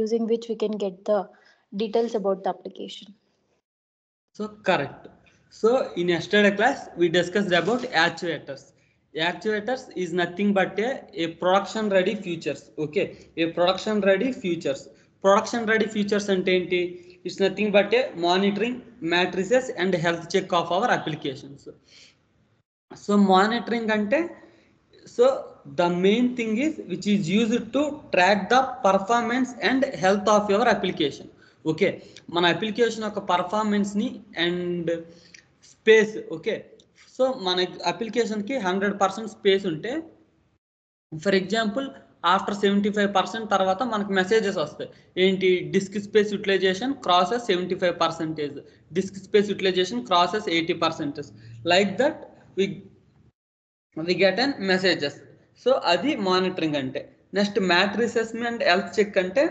using which we can get the details about the application. So correct. So in yesterday class we discussed about actuators. Actuators is nothing but a production ready features. Okay, a production ready features. Production ready features అంటే ఏంటి? It's nothing but a monitoring matrices and health check of our applications. So monitoring ante, so the main thing is which is used to track the performance and health of your application. Okay, మన application యొక్క performance ని and space. Okay, so మన అప్లికేషన్కి 100% space ఉంటే for example after 75% తర్వాత మనకు messages వస్తాయి. ఏంటి? Disk space utilization crosses 75%, disk space utilization crosses 80%. Like that we get an messages. So అది మానిటరింగ్ అంటే. Next matrices and health check అంటే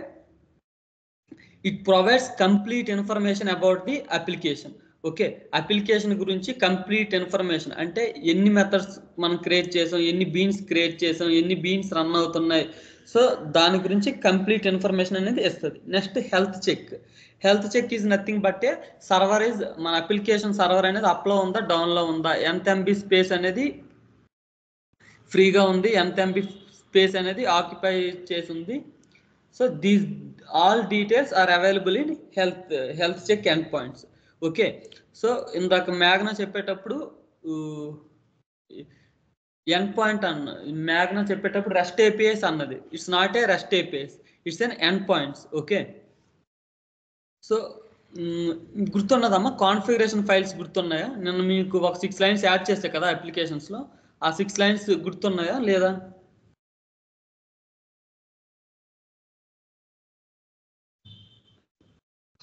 it provides complete information about the application. Okay, application గురించి complete information అంటే ఎన్ని methods మనం create చేసాం, ఎన్ని beans create చేసాం, ఎన్ని బీన్స్ రన్ అవుతున్నాయి, సో దాని గురించి కంప్లీట్ ఇన్ఫర్మేషన్ అనేది ఇస్తుంది. Next health check. Health check is nothing but a server is, మన అప్లికేషన్ సర్వర్ అనేది అప్లో ఉందా డౌన్లో ఉందా, ఎంత ఎంబీ స్పేస్ అనేది ఫ్రీగా ఉంది, ఎంత ఎంబీ స్పేస్ అనేది ఆక్యుపై చేసి ఉంది. So these all details are available in health check end points. Okay, so ఇందాక మ్యాగ్నా చెప్పేటప్పుడు ఎండ్ పాయింట్ మ్యాగ్నా చెప్పేటప్పుడు రెస్ట్ ఏపీఎస్ అన్నది. It's not a rest APIs, it's an end points. Okay, so గుర్తున్నదమ్మా కాన్ఫిగరేషన్ ఫైల్స్ గుర్తున్నాయా? నేను మీకు ఒక 6 లైన్స్ యాడ్ చేస్తే కదా అప్లికేషన్స్లో, ఆ 6 లైన్స్ గుర్తున్నాయా లేదా?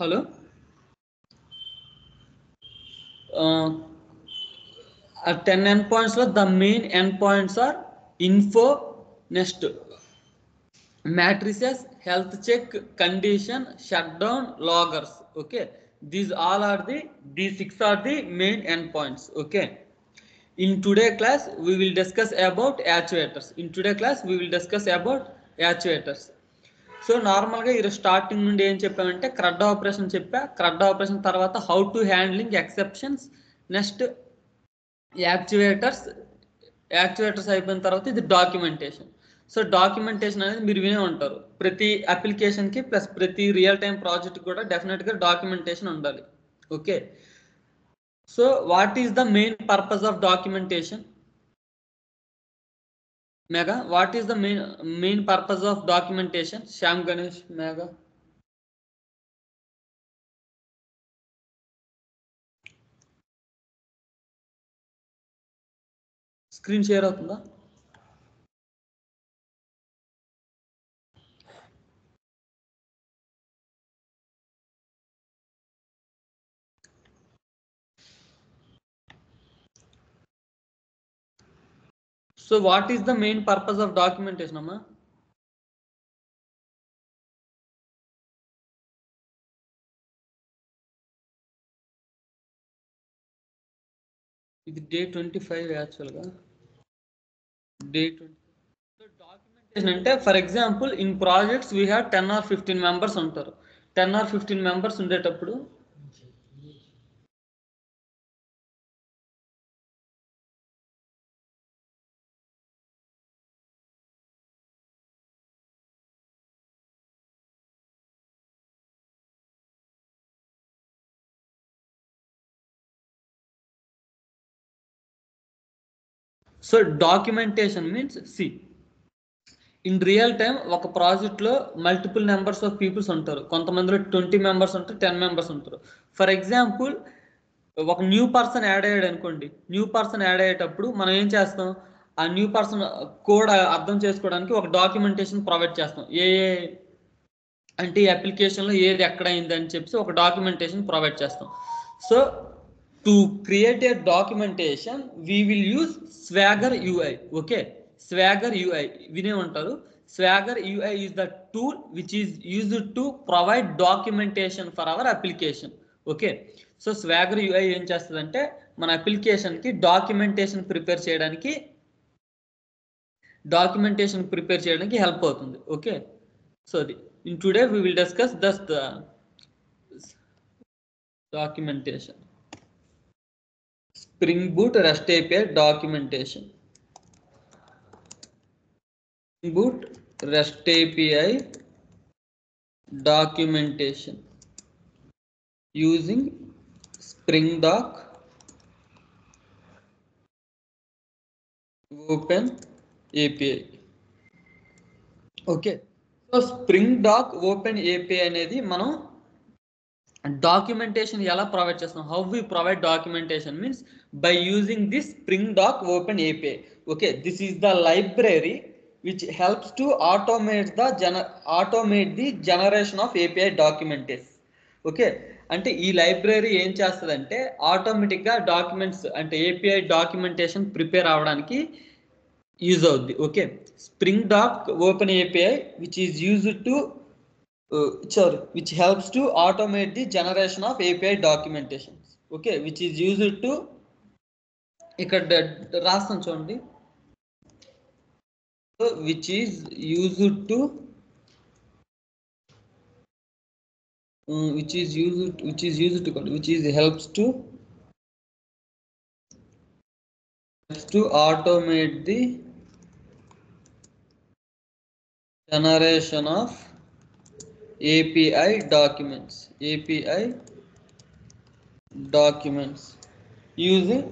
హలో, 10 ఎండ్ పాయింట్స్లో the main end points are info, next matrices, health check, condition, shutdown, loggers. Okay, these 6 are the main endpoints. Okay, in today class we will discuss about actuators. So నార్మల్గా ఈరోజు starting నుండి ఏం చెప్పామంటే CRUD operation చెప్పా. CRUD operation తర్వాత how to handling exceptions, next actuators అయిపోయిన తర్వాత ఇది documentation. So documentation అనేది మీరు వినే ఉంటారు, ప్రతి అప్లికేషన్కి ప్లస్ ప్రతి రియల్ టైం ప్రాజెక్ట్ కూడా డెఫినెట్గా డాక్యుమెంటేషన్ ఉండాలి. Okay, so what is the main purpose of documentation? Megha, what is the main purpose of documentation? Shyam Ganesh, Megha. Screen share అవుతుందా? So what is the main purpose of documentation, amma? ఇది day 25 యాక్చువల్గా day 20. So documentation అంటే for example in projects we have 10 or 15 members ఉంటారు. 10 or 15 members ఉండేటప్పుడు so documentation means see in real time ఒక ప్రాజెక్ట్లో multiple numbers of peoples ఉంటారు. కొంతమందిలో 20 members ఉంటారు, 10 మెంబర్స్ ఉంటారు. ఫర్ ఎగ్జాంపుల్ ఒక న్యూ పర్సన్ యాడ్ అయ్యాడు అనుకోండి. న్యూ పర్సన్ యాడ్ అయ్యేటప్పుడు మనం ఏం చేస్తాం, ఆ న్యూ పర్సన్ కోడ్ అర్థం చేసుకోవడానికి ఒక డాక్యుమెంటేషన్ ప్రొవైడ్ చేస్తాం. అంటే ఈ అప్లికేషన్లో ఏది ఎక్కడ అయింది అని చెప్పి ఒక డాక్యుమెంటేషన్ ప్రొవైడ్ చేస్తాం. So to create a documentation we will use Swagger UI. Okay, Swagger UI వినే ఉంటారు. Swagger UI is the tool which is used to provide documentation for our application. Okay, so Swagger UI ఏం చేస్తుందంటే మన అప్లికేషన్కి documentation prepare చేయడానికి help అవుతుంది. Okay, so అది In today we will discuss thus the documentation. Spring Boot REST API documentation. Spring Boot REST API documentation using Spring Doc Open API. Okay. So Spring Doc Open API అనేది మనం documentation ఎలా provide చేస్తాం, how we provide documentation means by using this Spring Doc Open API. Okay, this is the library which helps to automate the generation of API documentation. ఓకే, అంటే ఈ library ఏం చేస్తుందంటే ఆటోమేటిక్గా డాక్యుమెంట్స్ అంటే ఏపీఐ డాక్యుమెంటేషన్ ప్రిపేర్ అవ్వడానికి use అవుద్ది. Okay, spring doc open API which is used to which helps to automate the generation of API documentation. Okay, which is used to ఇక్కడ రాస్తాం చూడండి. So which is used to which helps to automate the generation of API documents using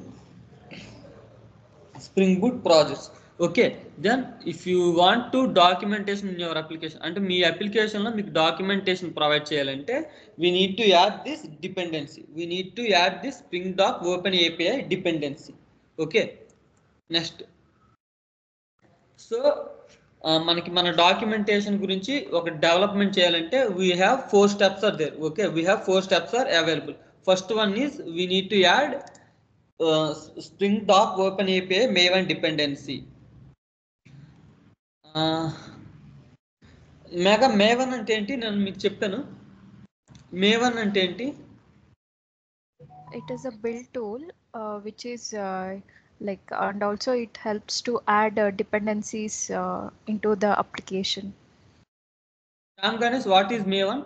Spring Boot projects. Okay, then if you want to documentation in your application అంటే మీ అప్లికేషన్లో మీకు documentation provide చేయాలంటే we need to add this Spring Doc Open API dependency. Okay, next. So మనకి మన documentation గురించి ఒక development చేయాలంటే we have 4 steps are there. Okay, we have 4 steps are available. First one is we need to add Spring Doc Open API Maven dependency. Maven అంటే ఏంటి నేను మీకు చెప్పాను. Maven అంటే ఏంటి? It is a build tool which is like, and also it helps to add dependencies into the application. Ram Ganesh, what is Maven?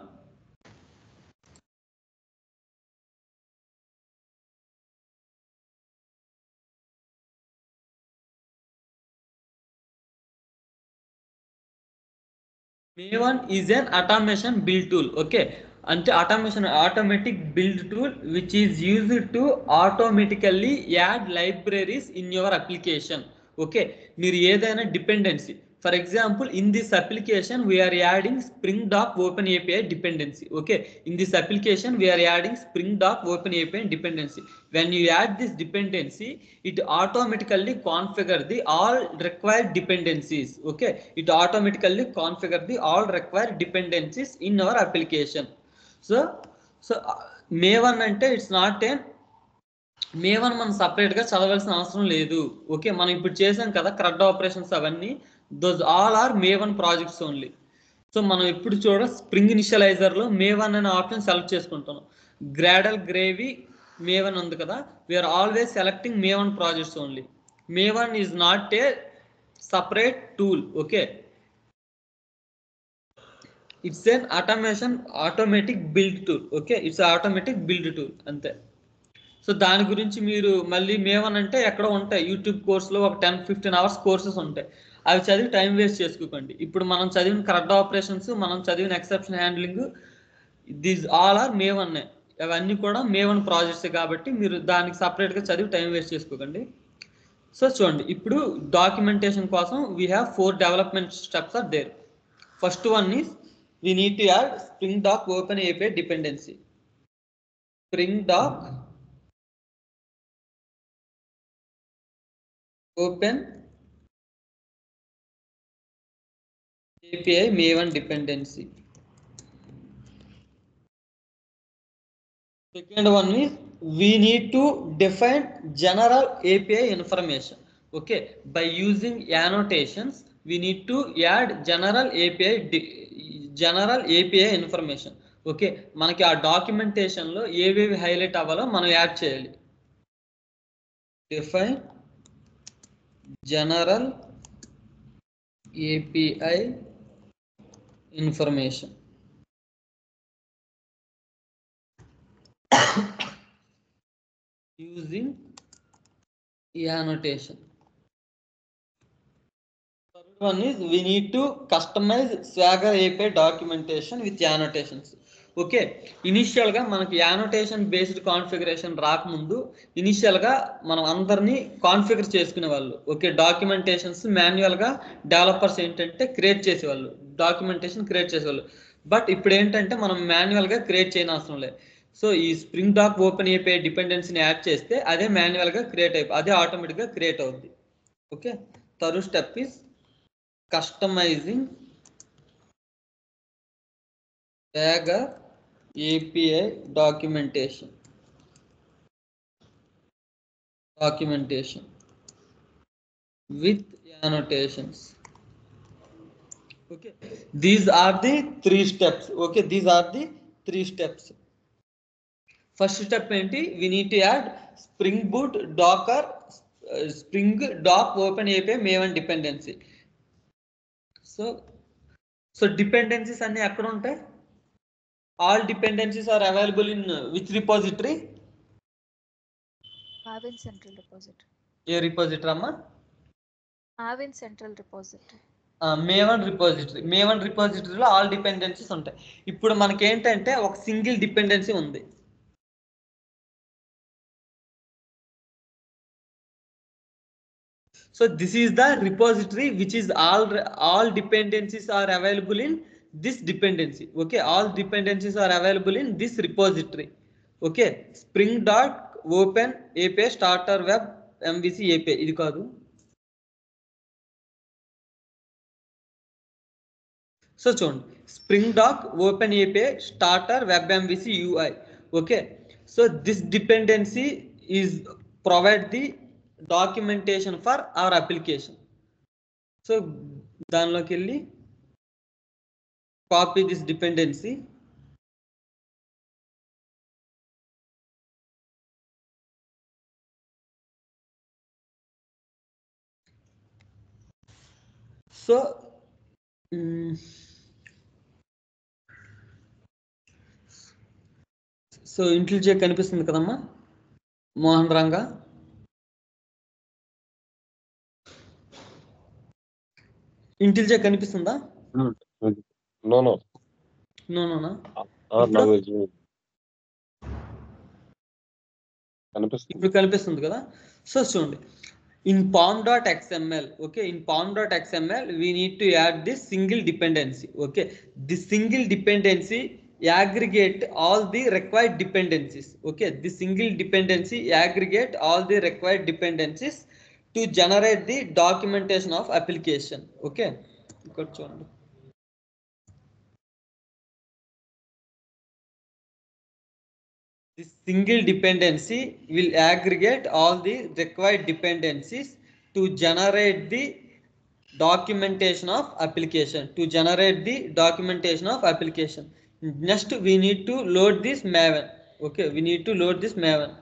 Maven is an automation build tool. Okay, అంటే automatic build tool which is used to automatically add libraries in your application. Okay, మీరు ఏదైనా dependency, for example in this application we are adding Spring Doc Open API dependency. Okay, in this application we are adding Spring Doc Open API dependency. When you add this dependency, it automatically configure the all required dependencies. Okay, it automatically configure the all required dependencies in our application. So Maven అంటే it's not A Maven మనం సపరేట్గా చదవాల్సిన అవసరం లేదు. Okay, మనం ఇప్పుడు చేసాం కదా CRUD ఆపరేషన్స్ అవన్నీ, those all are Maven projects only. So మనం ఇప్పుడు స్ప్రింగ్ ఇనిషియలైజర్లో Maven అనే ఆప్షన్ సెలెక్ట్ చేసుకుంటాం. గ్రాడల్ గ్రేవీ Maven ఉంది కదా, we're always selecting Maven projects only. Maven is not a separate tool. Okay, it's an automatic build tool. Okay, it's automatic build tool అంతే. సో దాని గురించి మీరు మళ్ళీ Maven అంటే ఎక్కడో ఉంటాయి, యూట్యూబ్ కోర్సులో ఒక 10-15 అవర్స్ కోర్సెస్ ఉంటాయి, అవి చదివి టైం వేస్ట్ చేసుకోకండి. ఇప్పుడు మనం చదివిన CRUD ఆపరేషన్స్, మనం చదివిన exception handling, these all are Maven. అవన్నీ కూడా Maven ప్రాజెక్ట్స్ కాబట్టి మీరు దానికి సపరేట్గా చదివి టైం వేస్ట్ చేసుకోకండి. సో చూడండి, ఇప్పుడు డాక్యుమెంటేషన్ కోసం we have 4 development steps are there. First one is we need to add Spring Doc Open API dependency. Spring Doc Open API Maven dependency. Second one is we need to define general API information. Okay, by using annotations we need to add general API information. Okay, మనకి ఆ documentation లో ఏవేవి highlight అవ్వాలో మనం add చేయాలి. Define general API information. using annotation. Third one is we need to customize Swagger API documentation with annotations. Okay, ఇనిషియల్గా మనకి annotation based configuration రాకముందు ఇనిషియల్గా మనం అందరినీ కాన్ఫిగర్ చేసుకునే వాళ్ళు. ఓకే, డాక్యుమెంటేషన్స్ మాన్యువల్గా డెవలపర్స్ ఏంటంటే క్రియేట్ చేసేవాళ్ళు, డాక్యుమెంటేషన్ క్రియేట్ చేసేవాళ్ళు. బట్ ఇప్పుడు ఏంటంటే మనం మాన్యువల్గా క్రియేట్ చేయని అవసరం లేదు. సో ఈ స్ప్రింగ్ డాక్ ఓపెన్ ఏపీఐ డిపెండెన్సీని యాడ్ చేస్తే అదే మాన్యువల్గా క్రియేట్ అయిపోయి అదే ఆటోమేటిక్గా క్రియేట్ అవుద్ది. Okay, third step is customizing Swagger API documentation with annotations. Okay, these are the 3 steps. Okay, these are the 3 steps. First step enti, we need to add Spring Boot Docker Spring Doc Open API Maven dependency. So dependencies అన్ని ఎక్కడ ఉంటాయి? All dependencies are available in which repository? Maven central repository. ఏ repository అమ్మా? Maven central repository. Maven repository. Maven రిపోజిటరీలో all dependencies ఉంటాయి. ఇప్పుడు మనకి ఏంటంటే ఒక సింగిల్ డిపెండెన్సీ ఉంది. So this is the repository which is all dependencies are available in this dependency. Okay, all dependencies are available in this repository. Okay, spring dot open API starter web MVC API ఇది కాదు. So చూడండి, spring doc open API starter web MVC UI. Okay, so this dependency is provide the documentation for our application. So దానిలోకి వెళ్ళి copy this dependency, so so ఇంటెలిజే కనిపిస్తుంది కదమ్మా మోహన్ రంగా? ఇంటెలిజే కనిపిస్తుందా? No ఇప్పుడు కనిపిస్తుంది కదా. సో చూడండి, in pom.xml, okay, in pom.xml we need to add this single dependency. Okay, this single dependency aggregate all the required dependencies. Okay, this single dependency aggregate all the required dependencies to generate the documentation of application. Okay, ఇక్కడ చూడండి, this single dependency will aggregate all the required dependencies to generate the documentation of application. Next we need to load this Maven. Okay, we need to load this Maven.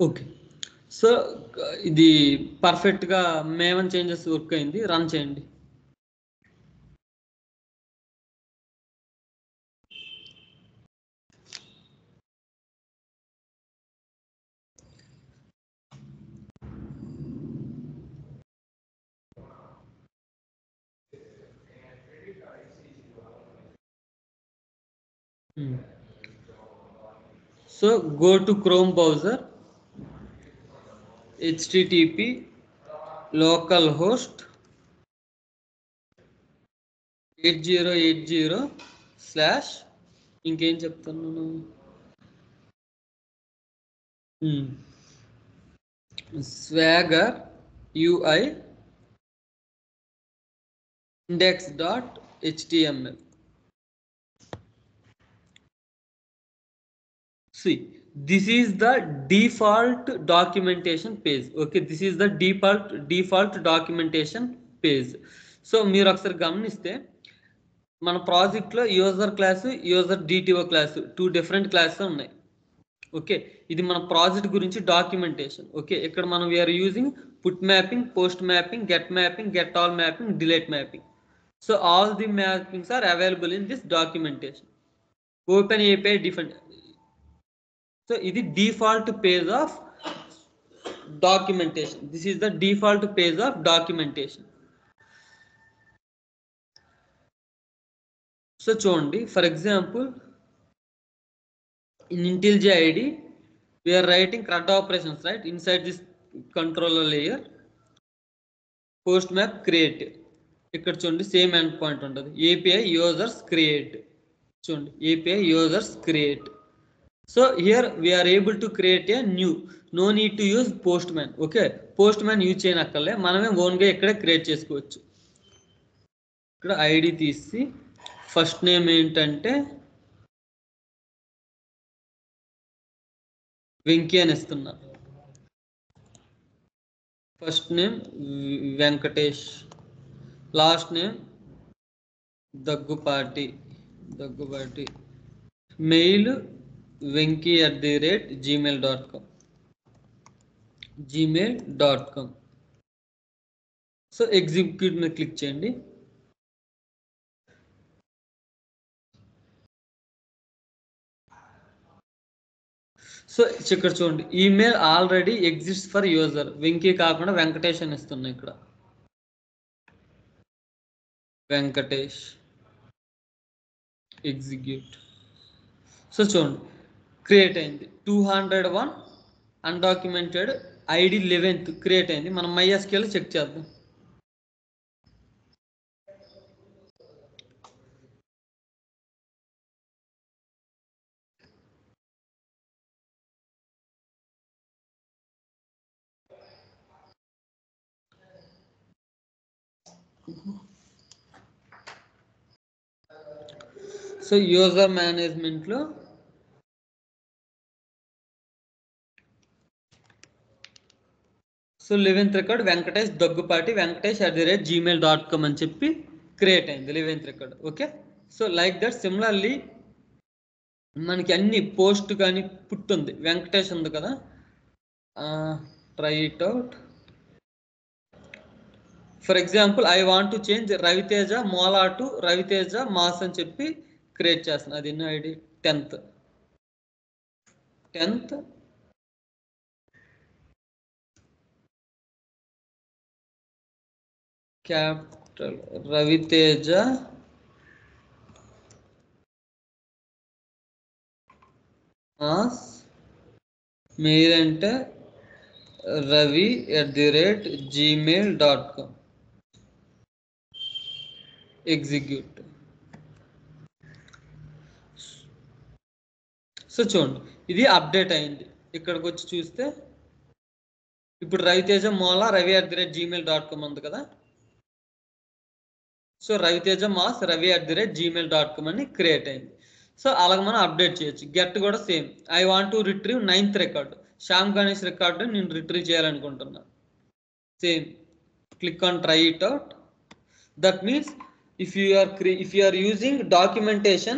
Okay, so ఇది పర్ఫెక్ట్గా మేవన్ changes work అయింది. Run చేయండి. So go to Chrome browser, http localhost 8080 ఇంకేం చెప్తున్నాను, swagger UI index.html. See, this is the default documentation page. Okay, this is the default documentation page. So మీరు ఒకసారి గమనిస్తే మన ప్రాజెక్ట్లో user class user DTO class 2 different classes ఉన్నాయి. Okay, ఇది మన ప్రాజెక్ట్ గురించి డాక్యుమెంటేషన్. ఓకే, ఇక్కడ మనం we're using put mapping, post mapping, get all mapping, delete mapping. So all the mappings are available in this documentation. Open API different. So ఇది default page of documentation. This is the default page of documentation. So చూడండి, for example in IntelliJ IDE we are writing CRUD operations, right, inside this controller layer. Post map create, ఇక్కడ చూడండి sem end point ఉంటుంది. API users create, చూడండి API users create. So here we are able to create a new, no need to use postman. Okay, postman use చేయనక్కర్లే, మనమే ఓన్గా ఇక్కడ create చేసుకోవచ్చు. ఇక్కడ ఐడి తీసి ఫస్ట్ నేమ్ ఏంటంటే వెంకీ అని ఇస్తున్నా. First name Venkatesh, last name Daggubati, mail venki@gmail.com. So execute మీద క్లిక్ చేయండి. సో ఇక్కడ చూడండి, email already exist for user. Venky కాకుండా వెంకటేష్ అని ఇస్తున్నా. ఇక్కడ వెంకటేష్, ఎగ్జిక్యూట్. సో చూడండి క్రియేట్ అయింది. 201 అన్డాక్యుమెంటెడ్ ఐడి 11th క్రియేట్ అయింది. మనం MySQL చెక్ చేద్దాం. సో యూజర్ మేనేజ్మెంట్లో so 11th record Venkatesh Daggubati, వెంకటేష్@gmail.com అని చెప్పి క్రియేట్ అయింది 11th record. Okay, so like that similarly మనకి అన్ని పోస్ట్ కానీ పుట్టుంది. వెంకటేష్ ఉంది కదా, try it out. For example I want to change Raviteja మోలా టు రవితేజ మాస్ అని చెప్పి క్రియేట్ చేస్తాను. అది ఎన్నో ID 10th capital Raviteja mass, mail అంటే ravi@gmail.com. ఎగ్జిక్యూట్. సో చూడండి ఇది అప్డేట్ అయింది. ఇక్కడికి వచ్చి చూస్తే ఇప్పుడు రవితేజ మోలా ravi@gmail.com ఉంది కదా. సో రవితేజ మాస్ ravi@gmail.com అని క్రియేట్ అయింది. సో అలాగ మనం అప్డేట్ చేయొచ్చు. గెట్ కూడా same, I want to retrieve 9th record, Shyam Ganesh record నేను రిట్రీవ్ చేయాలనుకుంటున్నా. Same, click on try it out. That means if you are using documentation,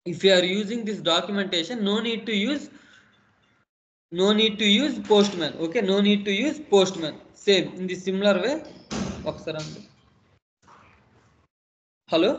if you are using this documentation, no need to use postman. Okay, no need to use postman. Same in the similar way. ఒకసారి అండి, hello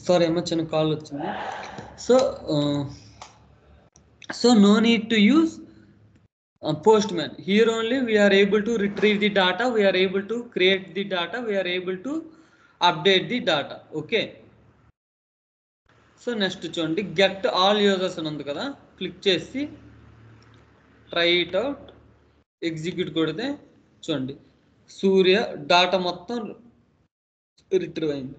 sorry ఏమో చిన్న call వచ్చింది. So no need to use Postman. Here only we are able to retrieve the data, we are able to create the data, we are able to update the data. Okay, so next చూడండి, get all users అని ఉంది కదా, click చేసి try it out execute కొడితే చూడండి సూర్య data మొత్తం retrieve అయింది.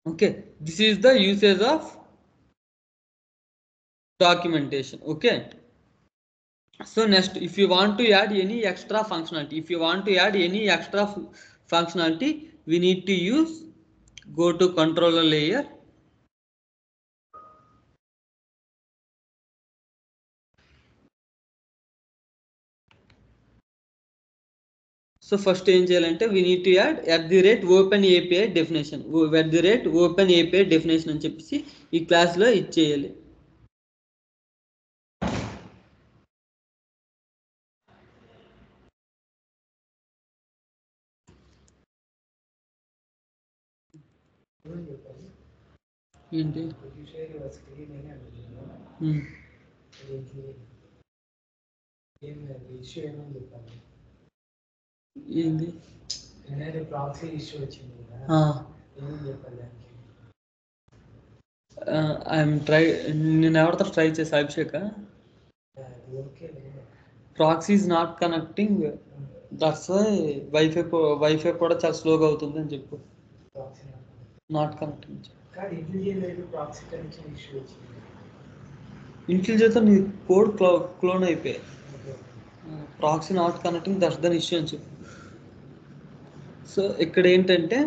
Okay, this is the usage of documentation. Okay, so next, if you want to add any extra functionality, we need to use, go to controller layer, so first ఏం చేయాలంటే we need to add @openAPI definition, @openAPI definition అని చెప్పేసి ఈ class లో ఇచ్చేయాలి. ఏంటి ఏంది I'm try, నేను ఎవరితో ట్రై చేసి Abhishek proxy is not connecting, that's wifi కూడా చాలా స్లోగా అవుతుంది అని చెప్పు. నాట్ కనెక్టింగ్ ఇంటెలిజెన్స్ నీ కోడ్ క్లోన్ అయిపోయాయి. Proxy not connecting, that's the issue అని చెప్పు. సో ఇక్కడ ఏంటంటే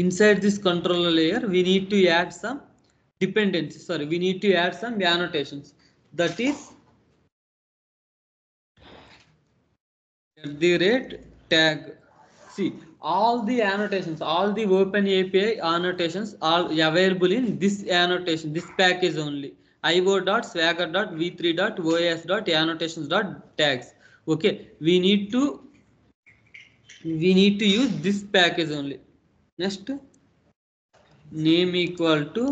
inside this controller layer we need to add some dependencies, we need to add some annotations, that is @tag. See, all the annotations, all the OpenAPI annotations are available in this annotation, this package only, io.swagger.v3.os.annotations.tags. okay, we need to use this package only. Next name equal to,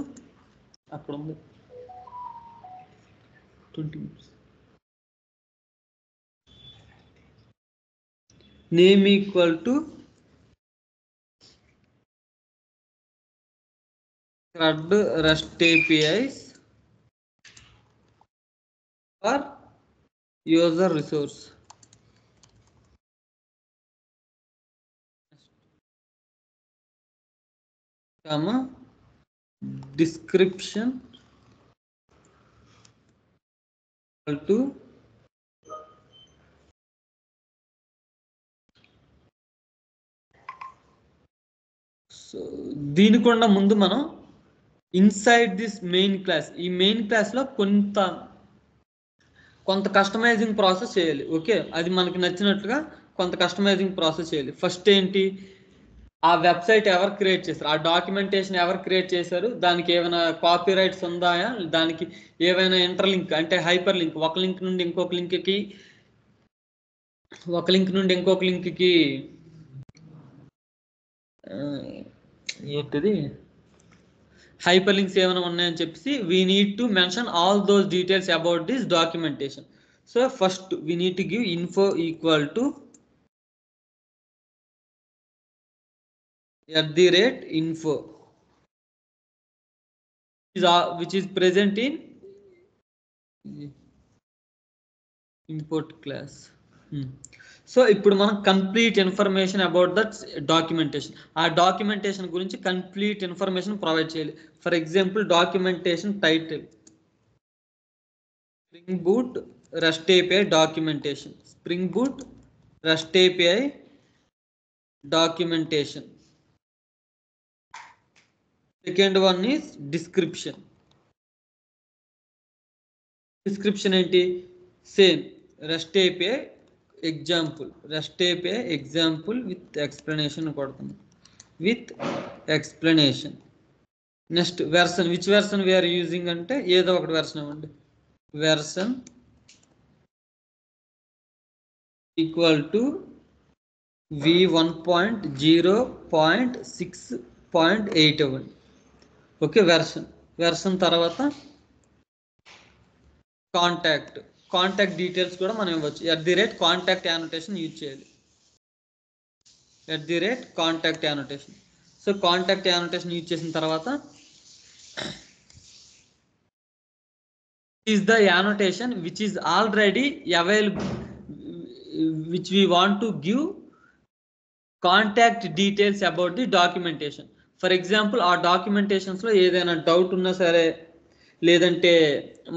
అక్కడ ఉంది 20 minutes, name equal to CRUD REST APIs for user resource. Description to so దీనికన్నా ముందు మనం inside this main class, ఈ main క్లాస్లో కొంత customising process చేయాలి. Okay, అది మనకి నచ్చినట్లుగా కొంత కస్టమైజింగ్ ప్రాసెస్ చేయాలి. ఫస్ట్ ఏంటి, ఆ వెబ్సైట్ ఎవరు క్రియేట్ చేశారు, ఆ డాక్యుమెంటేషన్ ఎవరు క్రియేట్ చేశారు, దానికి ఏమైనా కాపీ రైట్స్ ఉందాయా, దానికి ఏవైనా ఇంటర్లింక్ అంటే హైపర్ లింక్, ఒక లింక్ నుండి ఇంకొక లింక్కి ఏంటిది హైపర్ లింక్స్ ఏమైనా ఉన్నాయని చెప్పేసి we need to mention all those details about this documentation. So first we need to give info equal to @info which is present in import class. So ఇప్పుడు మనం complete information about that documentation, ఆ documentation గురించి complete information provide చేయాలి. For example documentation title spring boot REST API documentation, spring boot REST API documentation. Second one is description. Description ఏంటి, same REST API example, REST API example with explanation కొడుతుంది, with explanation. Next version, which version we're using అంటే ఏదో ఒకటి version ఇవ్వండి, version equal to v1.0.6.8 ఇవ్వండి. Okay, version తర్వాత contact details కూడా మనం ఇవ్వచ్చు. @కాంటాక్ట్ యానోటేషన్ యూజ్ చేయాలి. @Contact annotation. So contact annotation use చేసిన తర్వాత is the annotation which is already available, which we want to give contact details about the documentation. For example, ఆ documentations లో ఏదైనా doubt ఉన్నా సరే, లేదంటే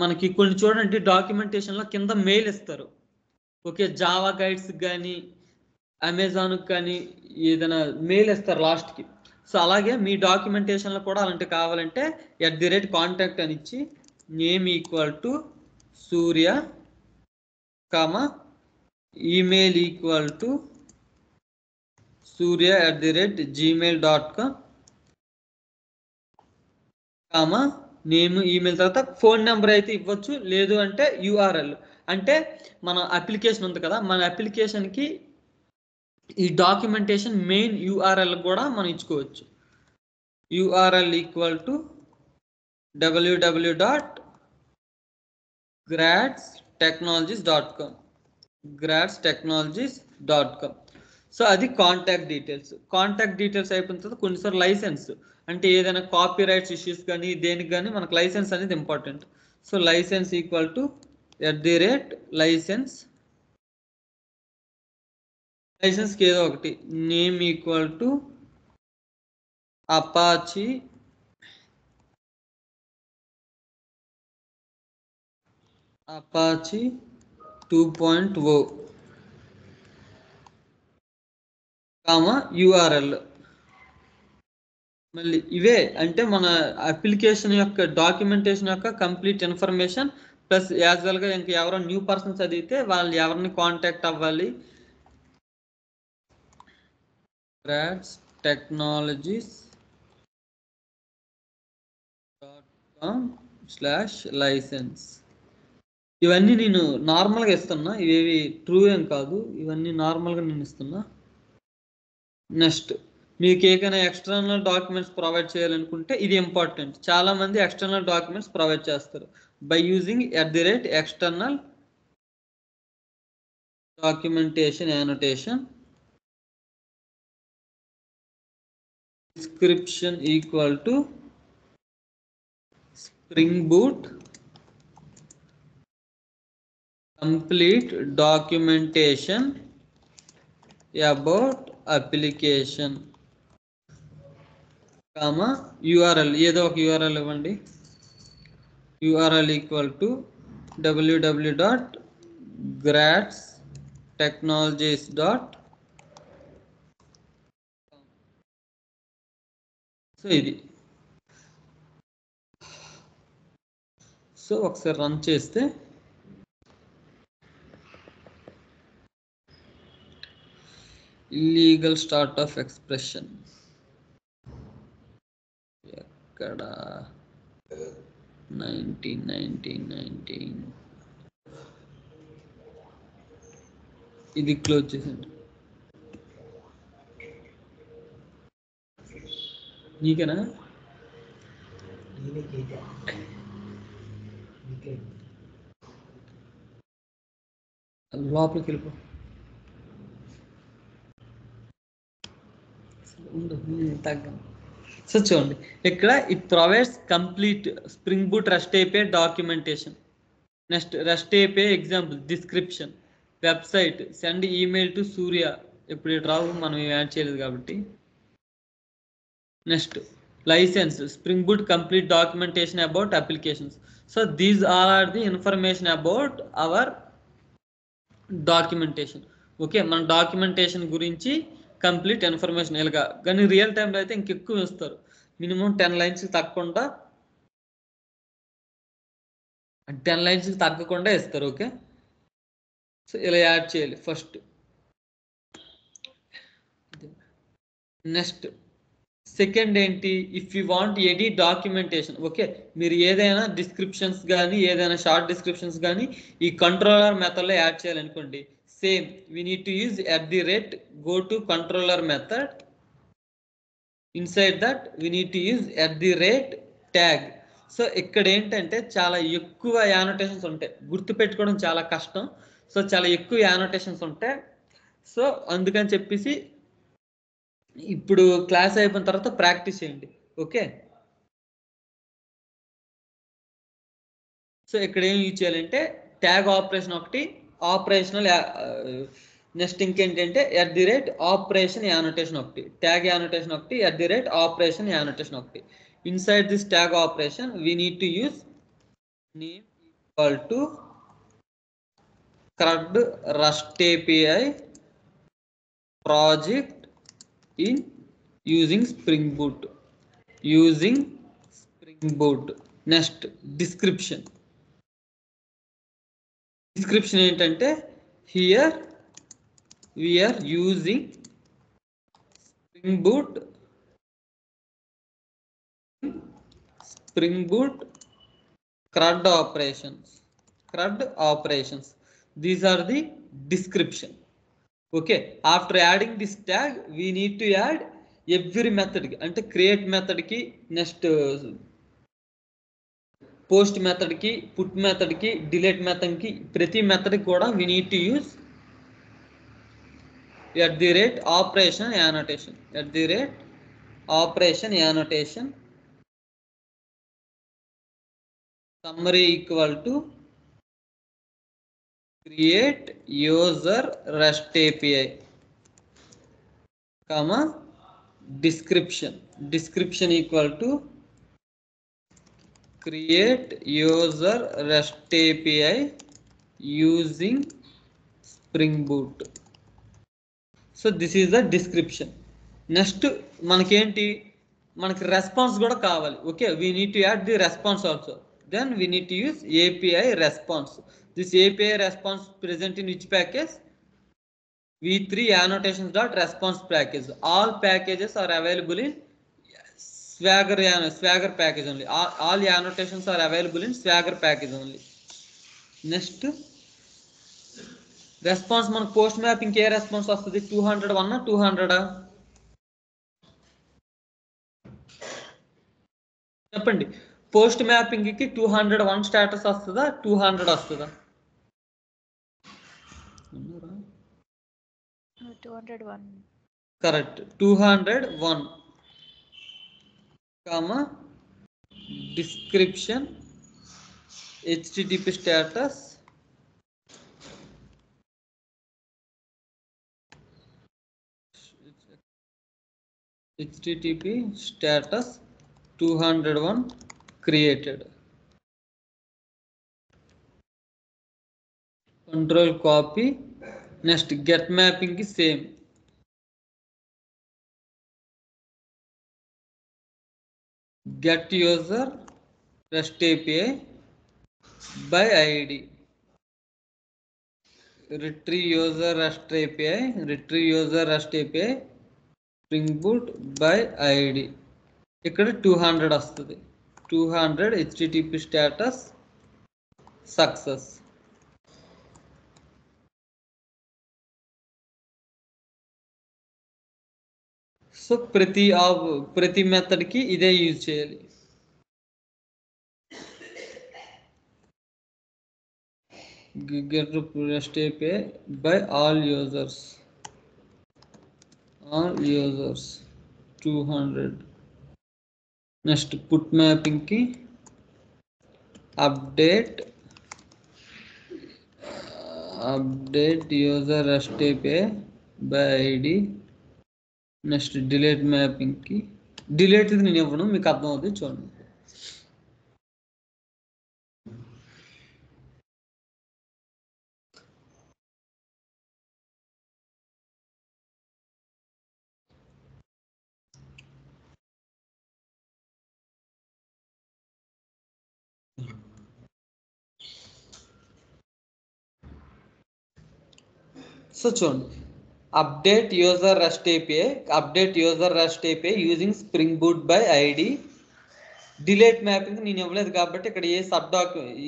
మనకి కొన్ని చూడండి డాక్యుమెంటేషన్లో కింద మెయిల్ ఇస్తారు. ఓకే, జావా గైడ్స్ కానీ అమెజాన్కి కానీ ఏదైనా మెయిల్ ఇస్తారు లాస్ట్కి. సో అలాగే మీ డాక్యుమెంటేషన్లో కూడా అలాంటివి కావాలంటే @కాంటాక్ట్ అని ఇచ్చి name equal to Surya, email equal to surya@gmail.com, name, email తర్వాత ఫోన్ నెంబర్ అయితే ఇవ్వచ్చు. లేదు అంటే యూఆర్ఎల్, అంటే మన అప్లికేషన్ ఉంది కదా, మన అప్లికేషన్కి ఈ డాక్యుమెంటేషన్ మెయిన్ యూఆర్ఎల్ కూడా మనం ఇచ్చుకోవచ్చు. URL equal to www.gradstechnologies.com. So అది కాంటాక్ట్ డీటెయిల్స్ అయిపోయిన తర్వాత కొన్నిసార్లు లైసెన్స్, అంటే ఏదైనా కాపీ రైట్స్ ఇష్యూస్ కానీ దేనికి కానీ మనకు లైసెన్స్ అనేది important. So license equal to లైసెన్స్కి ఏదో ఒకటి name equal to Apache Apache 2.0 URL. మళ్ళీ ఇవే అంటే మన అప్లికేషన్ యొక్క డాక్యుమెంటేషన్ యొక్క కంప్లీట్ ఇన్ఫర్మేషన్ ప్లస్ యాజువల్గా ఇంకా ఎవరో న్యూ పర్సన్స్ చదివితే వాళ్ళు ఎవరిని కాంటాక్ట్ అవ్వాలి. gradstechnologies.com/license. ఇవన్నీ నేను నార్మల్గా ఇస్తున్నా, ఇవేవి ట్రూ ఏం కాదు, ఇవన్నీ నార్మల్గా నేను ఇస్తున్నా. నెక్స్ట్ మీకు ఏదైనా ఎక్స్టర్నల్ డాక్యుమెంట్స్ ప్రొవైడ్ చేయాలనుకుంటే ఇది ఇంపార్టెంట్. చాలా మంది ఎక్స్టర్నల్ డాక్యుమెంట్స్ ప్రొవైడ్ చేస్తారు by using @external documentation annotation. Description equal to Spring Boot complete documentation about application, URL ఏదో ఒక URL ఇవ్వండి. URL equal to www.gradstechnologies.com. So ఇది. సో ఒకసారి రన్ చేస్తే ఇల్లీగల్ స్టార్ట్ ఆఫ్ ఎక్స్ప్రెషన్ ఎక్కడ 19 ఇది క్లోజ్ చేసేయండి. నీకేనా లోపలికి వెళ్ళిపో. సో చూడండి ఇక్కడ it provides complete spring boot rest API documentation. Next rest API example description, website, send email to Surya. ఇప్పుడు ఇటు రావు, మనం యాడ్ చేయలేదు కాబట్టి. Next license, spring boot complete documentation about applications. So these are the information about our documentation. Okay, మన documentation గురించి complete information ఇలాగా. కానీ రియల్ టైంలో అయితే ఇంకెక్కువ ఇస్తారు, మినిమం 10 లైన్స్ తగ్గకుండా 10 లైన్స్ తగ్గకుండా ఇస్తారు. ఓకే, సో ఇలా యాడ్ చేయాలి ఫస్ట్. నెక్స్ట్ సెకండ్ ఏంటి, if you want any documentation. Okay, మీరు ఏదైనా డిస్క్రిప్షన్స్ కానీ ఏదైనా షార్ట్ డిస్క్రిప్షన్స్ కానీ ఈ కంట్రోలర్ మెథడ్లో add చేయాలనుకోండి, same, we need to use @ go to controller method. Inside that we need to use @tag. So ఇక్కడ ఏంటంటే చాలా ఎక్కువ యానోటేషన్స్ ఉంటాయి, గుర్తుపెట్టుకోవడం చాలా కష్టం. సో చాలా ఎక్కువ యానోటేషన్స్ ఉంటాయి. సో అందుకని చెప్పేసి ఇప్పుడు క్లాస్ అయిపోయిన తర్వాత ప్రాక్టీస్ చేయండి. ఓకే, సో ఇక్కడ ఏం యూజ్ చేయాలంటే ట్యాగ్ ఆపరేషన్ ఒకటి, ఆపరేషనల్ నెక్స్ట్ ఇంకేంటంటే @ఆపరేషన్ యానోటేషన్ ఒకటి, ట్యాగ్ యానోటేషన్ ఒకటి, @ఆపరేషన్ యానోటేషన్ ఒకటి. Inside this tag operation we need to use name equal to CRUD REST API project in using Spring Boot. Next description ఏంటంటే here we are using Spring Boot CRUD operations. These are the description. Okay, after adding this tag we need to add every method ki, ante create method ki, next post method ki, put method ki, delete method ki, prati method kuda we need to use @operation annotation. Summary equal to create user REST API, comma description equal to create user REST API using Spring Boot. So this is the description. Next మనకేంటి, మనకి response కూడా కావాలి. Okay, we need to add the response also. Then we need to use API response. This API response present in which package? v3 annotations.response package. All packages are available in Swagger package only. All annotations are available in Swagger package only. Next response మనకు post mapping ఏ response వస్తుంది? 201 200 చెప్పండి. Post mapping కి 201 status వస్తుందా 200 వస్తుందా? 201. Correct, 201 comma description http status http status 201 created. Control copy. Next get mapping is same. Get user REST API by ID. Retrieve user REST API Spring Boot by ID. ఇక్కడ 200 వస్తుంది. 200 http status success. So ప్రతి method కి ఇదే use చేయాలి. Get REST API by all users 200. Next put mapping ki update user REST API by ID. Next delete mapping కి delete ఇది నేను ఇవ్వను, మీకు అర్థం అవుతుంది చూడండి. సో చూడండి, update user REST API using Spring Boot by ID. Delete mapping నేను ఇవ్వలేదు కాబట్టి ఇక్కడ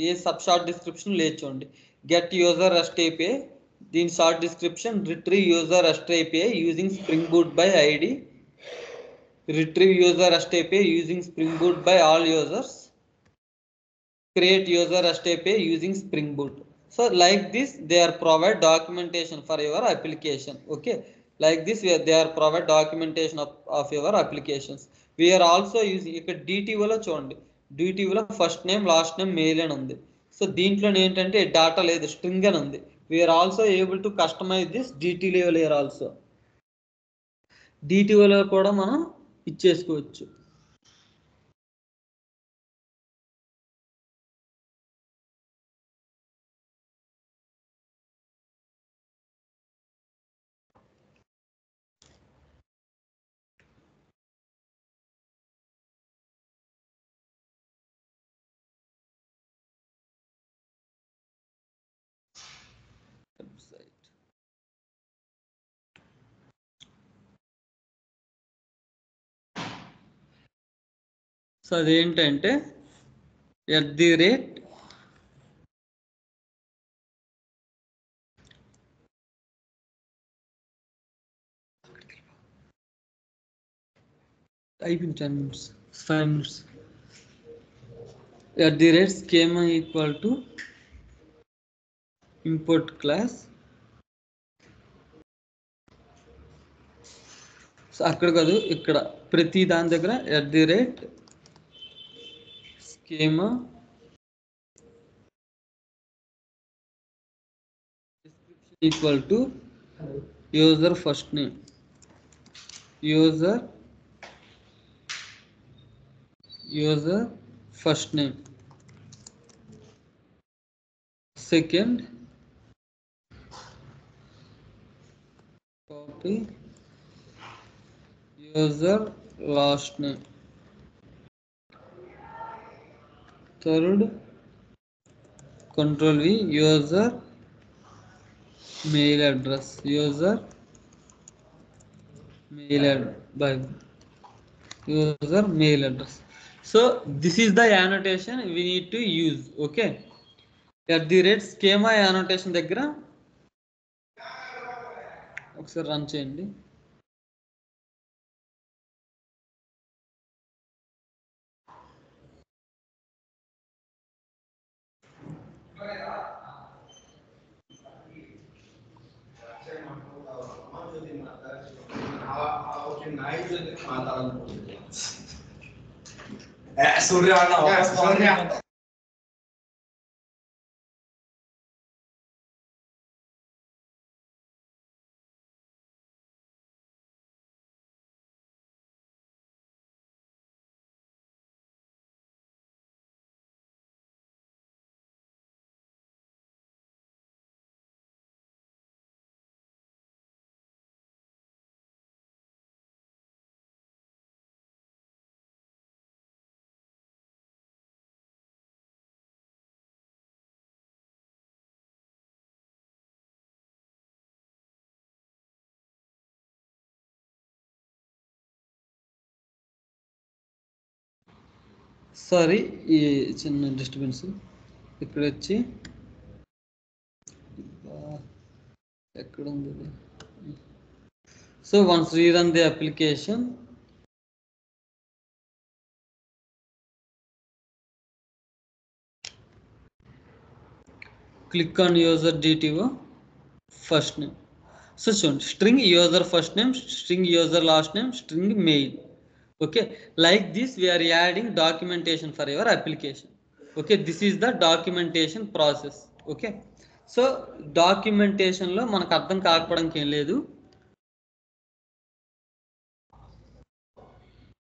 ఏ సబ్ షార్ట్ డిస్క్రిప్షన్ లేదు చూడండి. గెట్ యూజర్ REST API దీని short description retrieve user REST API using Spring Boot by ID, retrieve user REST API using Spring Boot by all users, create user REST API using Spring Boot. So like this they are provide documentation for your application. Okay, like this they are provide documentation of your applications. We are also using ఇక్కడ DTO లో చూడండి, DTO లో first name last name mail అని ఉంది. So దీంట్లో ఏంటంటే data లేదు, string అని ఉంది. We are also able to customize this DTO layer also. DTO లో కూడా మనం ఇచ్చేసుకోవచ్చు. సో అదేంటంటే @ అయిపోయింది 10 minutes 5 minutes @ schema equal to import class. So అక్కడ కాదు, ఇక్కడ ప్రతి దాని దగ్గర @schema equal to user first name, user first name, second copy user last name, third control V user mail address, user mail address. So this is the annotation we need to use. Okay, @schema annotation దగ్గర ఒకసారి run చేయండి. Sorry, ఈ చిన్న disturbance ఇక్కడ వచ్చి ఎక్కడ ఉంది. So once rerun the application, click on user DTO first name. So చూడండి, string user first name, string user last name, string mail. Okay, like this we are adding documentation for your application. Okay, this is the documentation process. Okay, so documentation లో మనకు అర్థం కాకపోవడానికి ఏం లేదు,